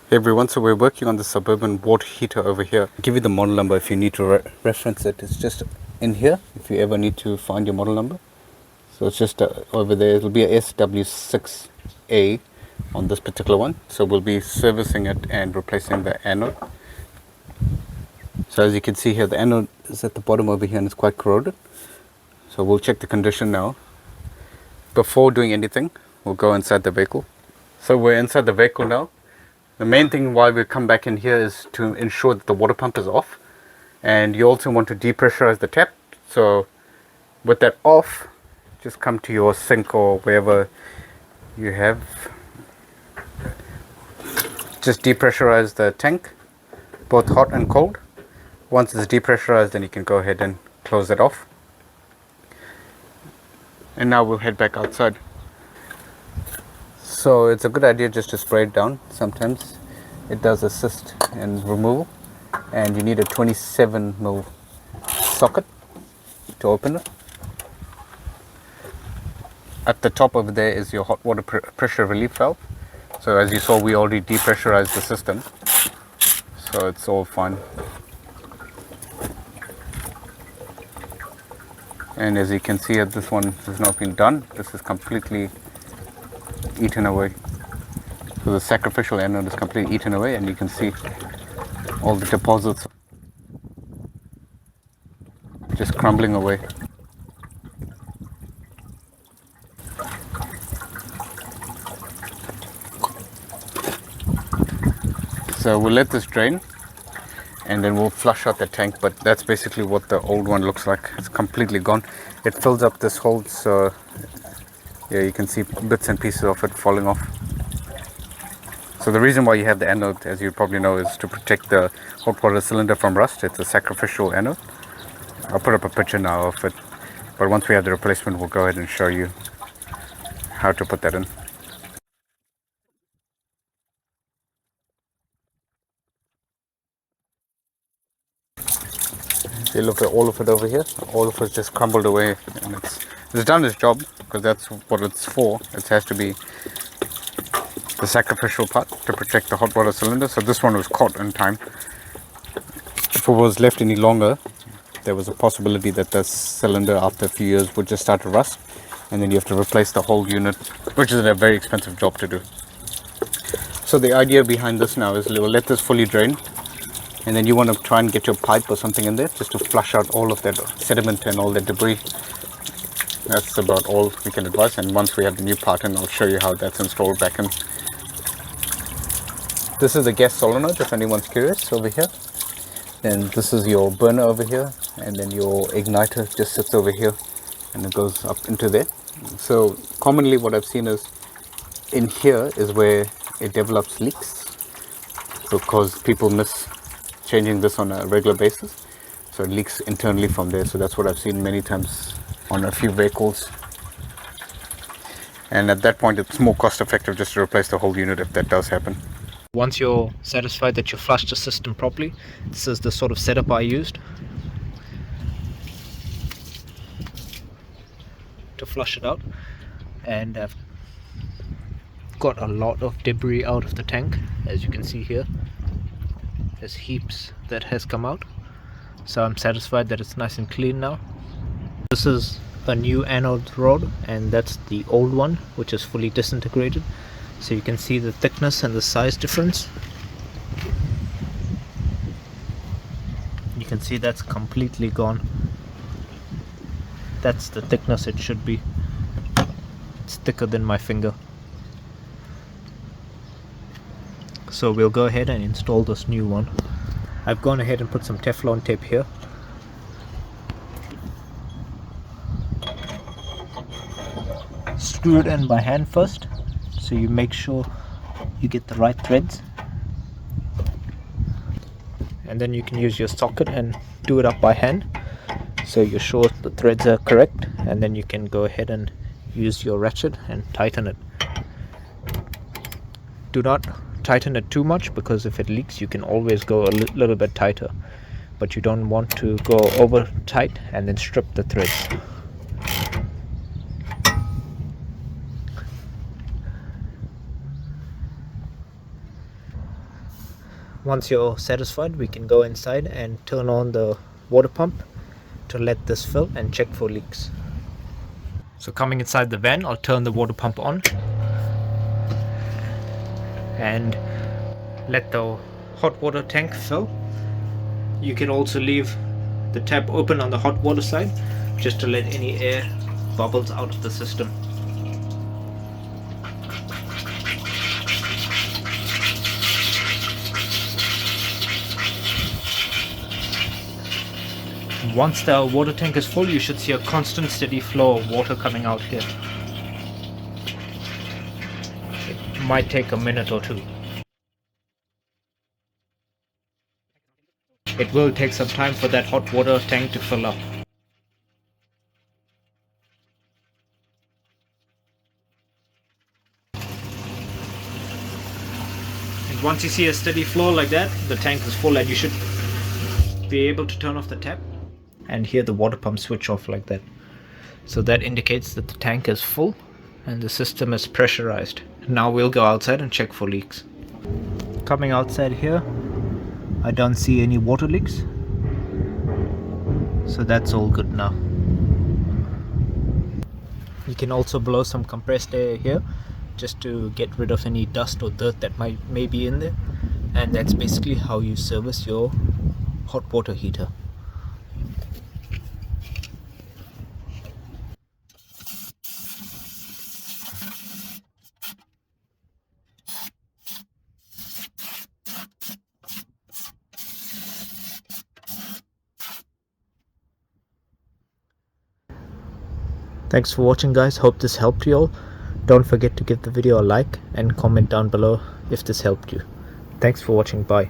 Hey everyone, so we're working on the Suburban water heater over here. I'll give you the model number if you need to reference it. It's just in here if you ever need to find your model number. So it's just over there. It'll be a SW6A on this particular one. So we'll be servicing it and replacing the anode. So as you can see here, the anode is at the bottom over here and it's quite corroded. So we'll check the condition now. Before doing anything, we'll go inside the vehicle. So we're inside the vehicle now. The main thing why we come back in here is to ensure that the water pump is off, and you also want to depressurize the tap. So with that off, just come to your sink or wherever you have, just depressurize the tank, both hot and cold. Once it's depressurized, then you can go ahead and close it off. And now we'll head back outside. So it's a good idea just to spray it down. Sometimes it does assist in removal, and you need a 27mm socket to open it. At the top over there is your hot water pressure relief valve. So as you saw, we already depressurized the system, so it's all fine. And as you can see, this one has not been done. This is completely eaten away. So the sacrificial anode is completely eaten away, and you can see all the deposits just crumbling away. So we'll let this drain and then we'll flush out the tank, but that's basically what the old one looks like. It's completely gone. It fills up this hole, so yeah, you can see bits and pieces of it falling off. So the reason why you have the anode, as you probably know, is to protect the hot water cylinder from rust. It's a sacrificial anode. I'll put up a picture now of it, but once we have the replacement, we'll go ahead and show you how to put that in. You look at all of it over here, all of it just crumbled away, and it's done its job, because that's what it's for. It has to be the sacrificial part to protect the hot water cylinder. So this one was caught in time. If it was left any longer, there was a possibility that the cylinder after a few years would just start to rust, and then you have to replace the whole unit, which is a very expensive job to do. So the idea behind this now is we'll let this fully drain, and then you want to try and get your pipe or something in there just to flush out all of that sediment and all that debris. That's about all we can advise, and once we have the new part in, I'll show you how that's installed back in. This is the gas solenoid, if anyone's curious, over here. Then this is your burner over here, and then your igniter just sits over here and it goes up into there. So commonly what I've seen is in here is where it develops leaks, because people miss changing this on a regular basis, so it leaks internally from there. So that's what I've seen many times on a few vehicles, and at that point it's more cost effective just to replace the whole unit if that does happen. Once you're satisfied that you flushed the system properly, this is the sort of setup I used to flush it out, and I've got a lot of debris out of the tank. As you can see here, there's heaps that has come out, so I'm satisfied that it's nice and clean now. This is a new anode rod, and that's the old one, which is fully disintegrated. So you can see the thickness and the size difference. You can see that's completely gone. That's the thickness it should be. It's thicker than my finger. So we'll go ahead and install this new one. I've gone ahead and put some Teflon tape here. Screw it in by hand first, so you make sure you get the right threads, and then you can use your socket and do it up by hand, so you're sure the threads are correct, and then you can go ahead and use your ratchet and tighten it. Do not tighten it too much, because if it leaks you can always go a little bit tighter, but you don't want to go over tight and then strip the threads. Once you're satisfied, we can go inside and turn on the water pump to let this fill and check for leaks. So coming inside the van, I'll turn the water pump on and let the hot water tank fill. You can also leave the tap open on the hot water side just to let any air bubbles out of the system. Once the water tank is full, you should see a constant steady flow of water coming out here. It might take a minute or two. It will take some time for that hot water tank to fill up. And once you see a steady flow like that, the tank is full and you should be able to turn off the tap and hear the water pump switch off like that. So that indicates that the tank is full and the system is pressurized. Now we'll go outside and check for leaks. Coming outside here, I don't see any water leaks, so that's all good now. You can also blow some compressed air here just to get rid of any dust or dirt that may be in there, and that's basically how you service your hot water heater. Thanks for watching, guys. Hope this helped you all. Don't forget to give the video a like and comment down below if this helped you. Thanks for watching. Bye.